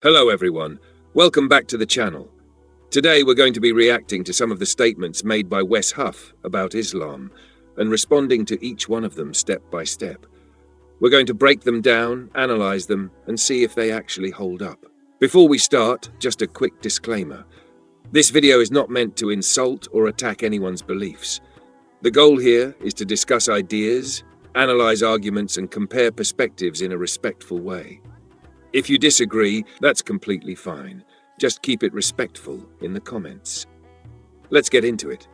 Hello everyone, welcome back to the channel. Today we're going to be reacting to some of the statements made by Huff about Islam and responding to each one of them step by step. We're going to break them down, analyze them, and see if they actually hold up. Before we start, just a quick disclaimer. This video is not meant to insult or attack anyone's beliefs. The goal here is to discuss ideas, analyze arguments, and compare perspectives in a respectful way. If you disagree, that's completely fine. Just keep it respectful in the comments. Let's get into it.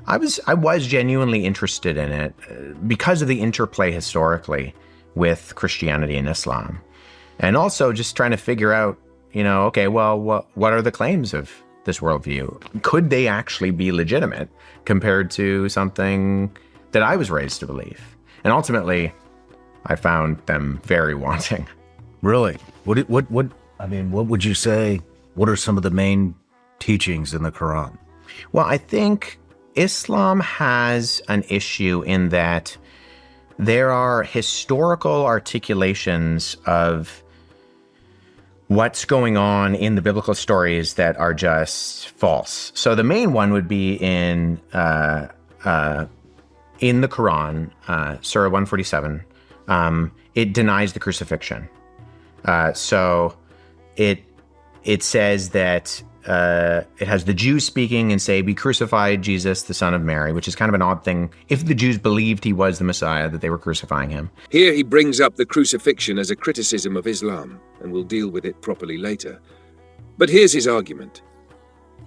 I was genuinely interested in it because of the interplay historically with Christianity and Islam. And also just trying to figure out, okay, well, what are the claims of this worldview? Could they actually be legitimate compared to something that I was raised to believe? And ultimately, I found them very wanting. Really? What would you say? What are some of the main teachings in the Quran? Well, I think Islam has an issue in that there are historical articulations of what's going on in the biblical stories that are just false. So the main one would be in the Quran, Surah 147. It denies the crucifixion. So it says that it has the Jews speaking and say, "We crucified Jesus, the son of Mary," which is kind of an odd thing. If the Jews believed he was the Messiah, that they were crucifying him. Here he brings up the crucifixion as a criticism of Islam, and we'll deal with it properly later. But here's his argument.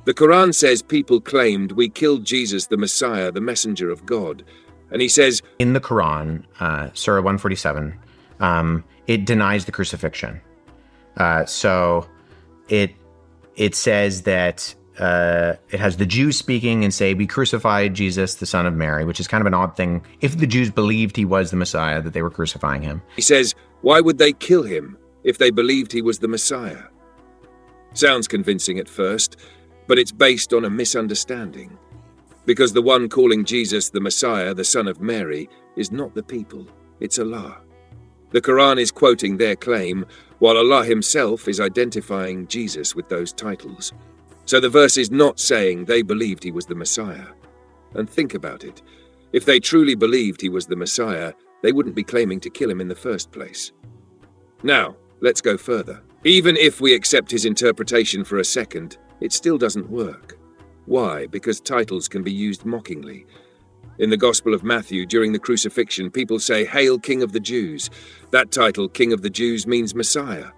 The Quran says people claimed we killed Jesus, the Messiah, the messenger of God. And he says, in the Quran, Surah 147, it denies the crucifixion. So it says that it has the Jews speaking and say, "We crucified Jesus, the son of Mary," which is kind of an odd thing. If the Jews believed he was the Messiah, that they were crucifying him. He says, why would they kill him if they believed he was the Messiah? Sounds convincing at first, but it's based on a misunderstanding. Because the one calling Jesus the Messiah, the son of Mary, is not the people, it's Allah. The Quran is quoting their claim, while Allah himself is identifying Jesus with those titles. So the verse is not saying they believed he was the Messiah. And think about it. If they truly believed he was the Messiah, they wouldn't be claiming to kill him in the first place. Now, let's go further. Even if we accept his interpretation for a second, it still doesn't work. Why? Because titles can be used mockingly. In the Gospel of Matthew, during the crucifixion, people say, "Hail, King of the Jews." That title, King of the Jews, means Messiah.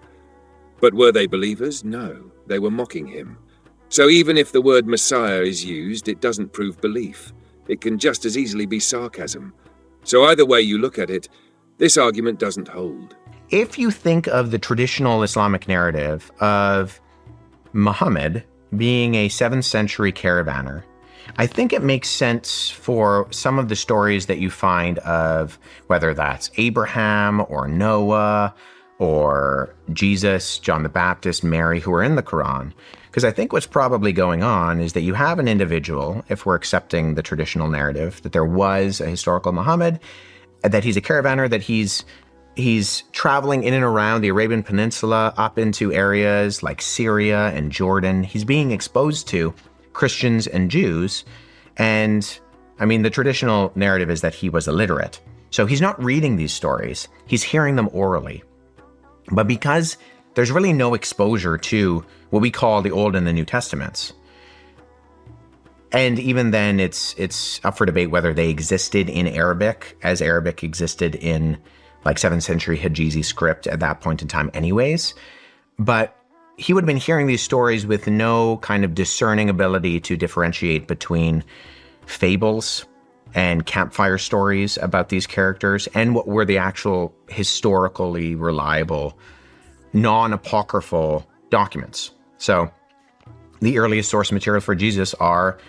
But were they believers? No, they were mocking him. So even if the word Messiah is used, it doesn't prove belief. It can just as easily be sarcasm. So either way you look at it, this argument doesn't hold. If you think of the traditional Islamic narrative of Muhammad being a 7th century caravaner, I think it makes sense for some of the stories that you find of whether that's Abraham or Noah or Jesus, John the Baptist, Mary, who are in the Quran. Because I think what's probably going on is that you have an individual, if we're accepting the traditional narrative, that there was a historical Muhammad, that he's a caravaner, that he's traveling in and around the Arabian Peninsula up into areas like Syria and Jordan. He's being exposed to Christians and Jews. And I mean, the traditional narrative is that he was illiterate. So he's not reading these stories, he's hearing them orally. But because there's really no exposure to what we call the Old and the New Testaments, and even then it's up for debate whether they existed in Arabic as Arabic existed in like 7th century Hijazi script at that point in time anyways. But he would have been hearing these stories with no kind of discerning ability to differentiate between fables and campfire stories about these characters and what were the actual historically reliable, non-apocryphal documents. So the earliest source material for Jesus are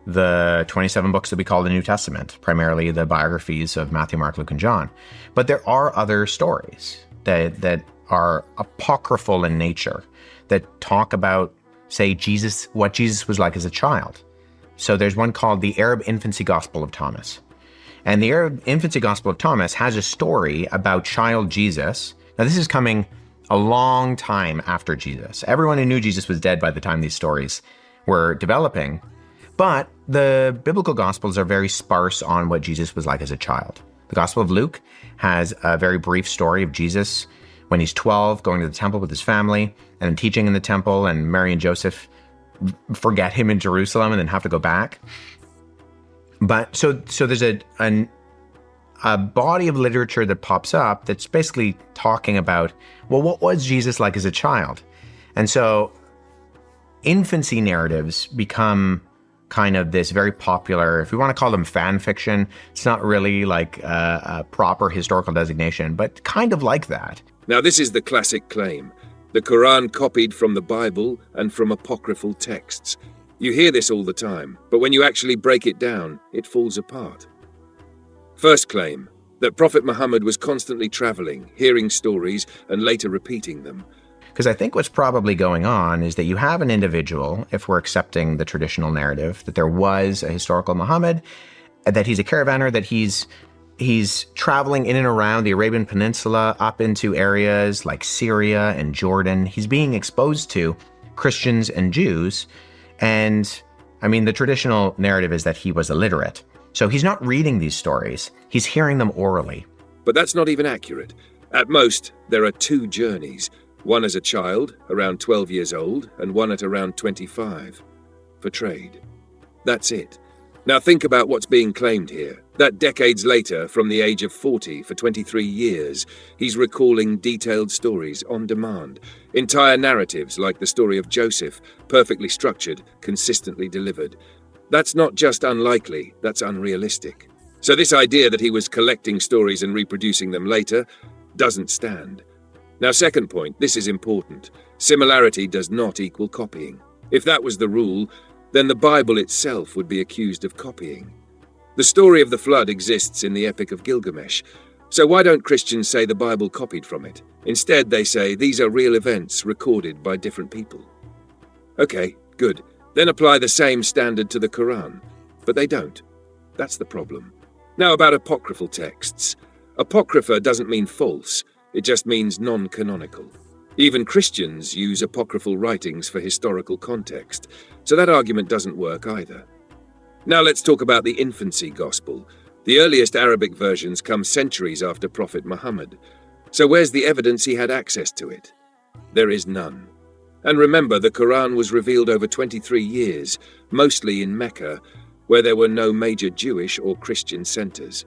the 27 books that we call the New Testament, primarily the biographies of Matthew, Mark, Luke, and John. But there are other stories that are apocryphal in nature, that talk about, say, Jesus, what Jesus was like as a child. So there's one called the Arab Infancy Gospel of Thomas. And the Arab Infancy Gospel of Thomas has a story about child Jesus. Now this is coming a long time after Jesus. Everyone who knew Jesus was dead by the time these stories were developing. But the biblical Gospels are very sparse on what Jesus was like as a child. The Gospel of Luke has a very brief story of Jesus when he's 12, going to the temple with his family and then teaching in the temple, and Mary and Joseph forget him in Jerusalem and then have to go back. But so there's a body of literature that pops up that's basically talking about, well, what was Jesus like as a child? And so infancy narratives become kind of this very popular, if we want to call them fan fiction, it's not really like a proper historical designation, but kind of like that. Now, this is the classic claim. The Quran copied from the Bible and from apocryphal texts. You hear this all the time, but when you actually break it down, it falls apart. First claim, that Prophet Muhammad was constantly traveling, hearing stories, and later repeating them. Because I think what's probably going on is that you have an individual, if we're accepting the traditional narrative, that there was a historical Muhammad, that he's a caravaner, that he's traveling in and around the Arabian Peninsula up into areas like Syria and Jordan. He's being exposed to Christians and Jews. And I mean, the traditional narrative is that he was illiterate. So he's not reading these stories. He's hearing them orally. But that's not even accurate. At most, there are two journeys. One as a child, around 12 years old, and one at around 25, for trade. That's it. Now think about what's being claimed here. That decades later, from the age of 40 for 23 years, he's recalling detailed stories on demand. Entire narratives like the story of Joseph, perfectly structured, consistently delivered. That's not just unlikely, that's unrealistic. So this idea that he was collecting stories and reproducing them later doesn't stand. Now, second point, this is important. Similarity does not equal copying. If that was the rule, then the Bible itself would be accused of copying. The story of the flood exists in the Epic of Gilgamesh. So why don't Christians say the Bible copied from it? Instead, they say these are real events recorded by different people. Okay, good. Then apply the same standard to the Quran. But they don't. That's the problem. Now about apocryphal texts. Apocrypha doesn't mean false. It just means non-canonical. Even Christians use apocryphal writings for historical context, so that argument doesn't work either. Now let's talk about the infancy gospel. The earliest Arabic versions come centuries after Prophet Muhammad. So where's the evidence he had access to it? There is none. And remember, the Quran was revealed over 23 years, mostly in Mecca, where there were no major Jewish or Christian centers.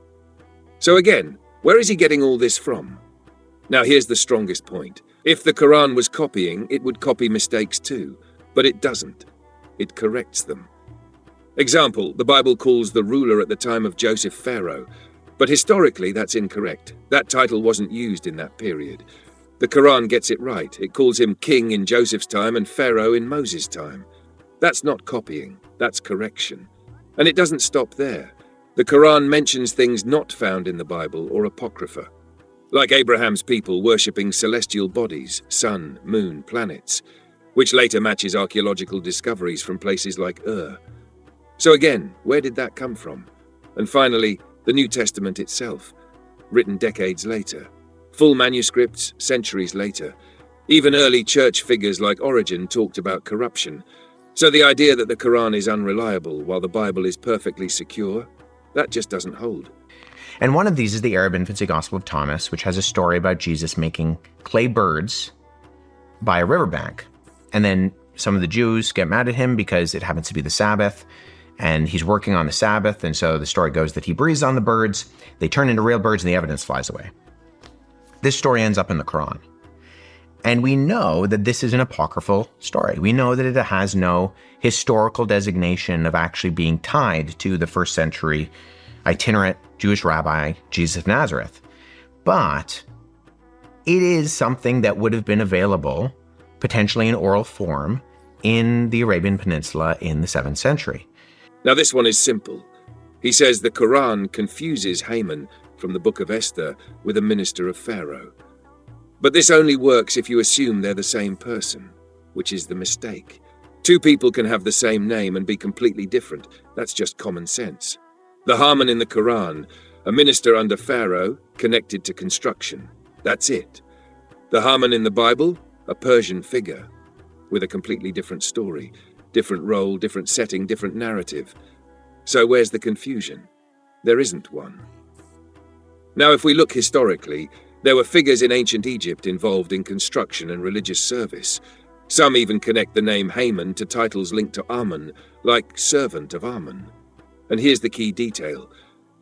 So again, where is he getting all this from? Now here's the strongest point. If the Quran was copying, it would copy mistakes too, but it doesn't. It corrects them. Example, the Bible calls the ruler at the time of Joseph Pharaoh, but historically that's incorrect. That title wasn't used in that period. The Quran gets it right. It calls him king in Joseph's time and Pharaoh in Moses' time. That's not copying, that's correction. And it doesn't stop there. The Quran mentions things not found in the Bible or Apocrypha, like Abraham's people worshipping celestial bodies, sun, moon, planets, which later matches archaeological discoveries from places like Ur. So again, where did that come from? And finally, the New Testament itself, written decades later. Full manuscripts, centuries later. Even early church figures like Origen talked about corruption. So the idea that the Quran is unreliable while the Bible is perfectly secure, that just doesn't hold. And one of these is the Arab Infancy Gospel of Thomas, which has a story about Jesus making clay birds by a riverbank. And then some of the Jews get mad at him because it happens to be the Sabbath, and he's working on the Sabbath, and so the story goes that he breathes on the birds, they turn into real birds, and the evidence flies away. This story ends up in the Quran. And we know that this is an apocryphal story. We know that it has no historical designation of actually being tied to the first century itinerant Jewish rabbi, Jesus of Nazareth. But it is something that would have been available, potentially in oral form, in the Arabian Peninsula in the 7th century. Now this one is simple. He says the Quran confuses Haman from the Book of Esther with a minister of Pharaoh. But this only works if you assume they're the same person, which is the mistake. Two people can have the same name and be completely different. That's just common sense. The Haman in the Quran, a minister under Pharaoh, connected to construction. That's it. The Haman in the Bible, a Persian figure, with a completely different story, different role, different setting, different narrative. So where's the confusion? There isn't one. Now, if we look historically, there were figures in ancient Egypt involved in construction and religious service. Some even connect the name Haman to titles linked to Amun, like servant of Amun. And here's the key detail.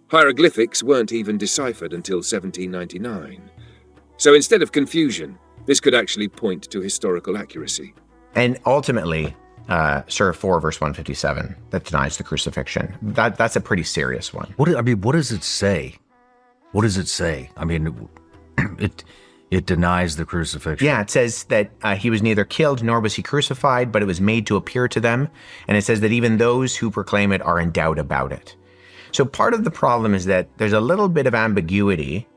Hieroglyphics weren't even deciphered until 1799. So instead of confusion, this could actually point to historical accuracy. And ultimately, Surah 4, verse 157, that denies the crucifixion. That's a pretty serious one. What does it say? What does it say? I mean, it denies the crucifixion. Yeah, it says that he was neither killed nor was he crucified, but it was made to appear to them. And it says that even those who proclaim it are in doubt about it. So part of the problem is that there's a little bit of ambiguity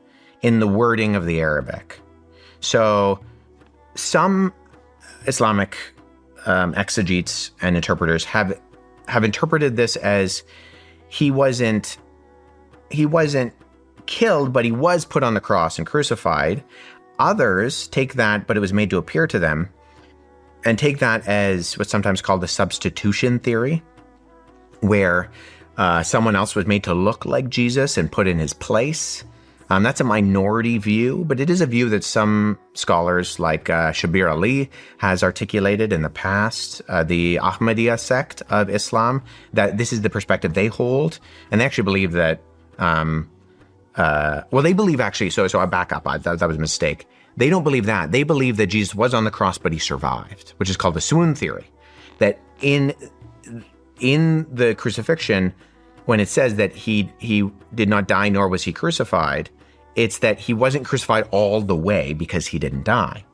in the wording of the Arabic. So some Islamic exegetes and interpreters have interpreted this as he wasn't killed, but he was put on the cross and crucified. Others take that, but it was made to appear to them, and take that as what's sometimes called the substitution theory, where someone else was made to look like Jesus and put in his place. That's a minority view, but it is a view that some scholars like Shabir Ali has articulated in the past, the Ahmadiyya sect of Islam, that this is the perspective they hold. And they actually believe that, they believe actually, so I back up, that was a mistake. They don't believe that. They believe that Jesus was on the cross, but he survived, which is called the swoon theory. That in the crucifixion, when it says that he did not die nor was he crucified, it's that he wasn't crucified all the way because he didn't die,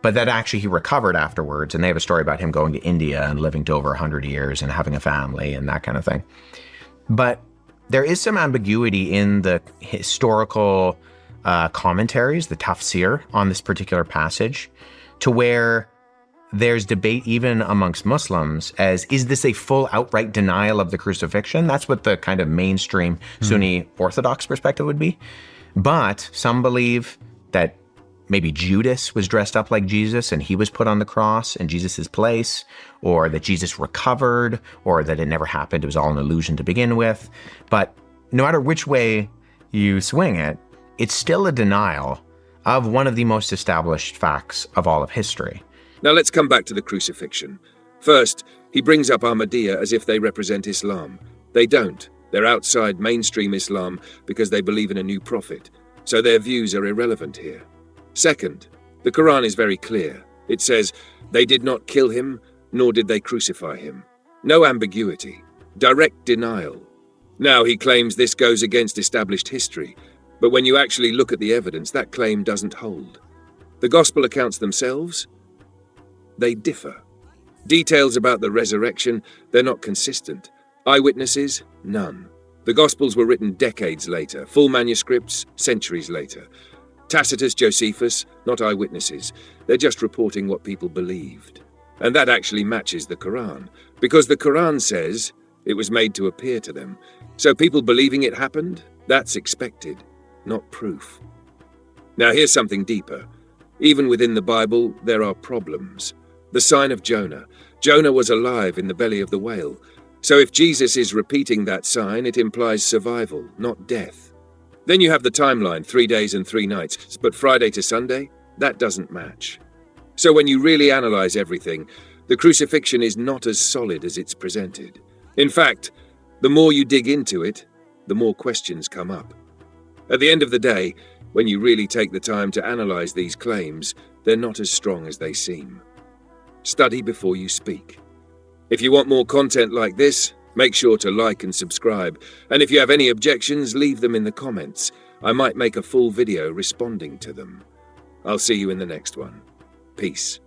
but that actually he recovered afterwards. And they have a story about him going to India and living to over 100 years and having a family and that kind of thing. But there is some ambiguity in the historical commentaries, the tafsir on this particular passage, to where there's debate even amongst Muslims as, is this a full outright denial of the crucifixion? That's what the kind of mainstream Sunni Orthodox perspective would be. But some believe that maybe Judas was dressed up like Jesus and he was put on the cross in Jesus's place, or that Jesus recovered, or that it never happened. It was all an illusion to begin with. But no matter which way you swing it, it's still a denial of one of the most established facts of all of history. Now let's come back to the crucifixion. First, he brings up Ahmadiyya as if they represent Islam. They don't. They're outside mainstream Islam because they believe in a new prophet, so their views are irrelevant here. Second, the Quran is very clear. It says, they did not kill him, nor did they crucify him. No ambiguity, direct denial. Now he claims this goes against established history, but when you actually look at the evidence, that claim doesn't hold. The gospel accounts themselves, they differ. Details about the resurrection, they're not consistent. Eyewitnesses, none. The Gospels were written decades later, full manuscripts, centuries later. Tacitus, Josephus, not eyewitnesses. They're just reporting what people believed. And that actually matches the Quran, because the Quran says it was made to appear to them. So people believing it happened, that's expected, not proof. Now here's something deeper. Even within the Bible, there are problems. The sign of Jonah. Jonah was alive in the belly of the whale. So if Jesus is repeating that sign, it implies survival, not death. Then you have the timeline, 3 days and 3 nights, but Friday to Sunday, that doesn't match. So when you really analyze everything, the crucifixion is not as solid as it's presented. In fact, the more you dig into it, the more questions come up. At the end of the day, when you really take the time to analyze these claims, they're not as strong as they seem. Study before you speak. If you want more content like this, make sure to like and subscribe. And if you have any objections, leave them in the comments. I might make a full video responding to them. I'll see you in the next one. Peace.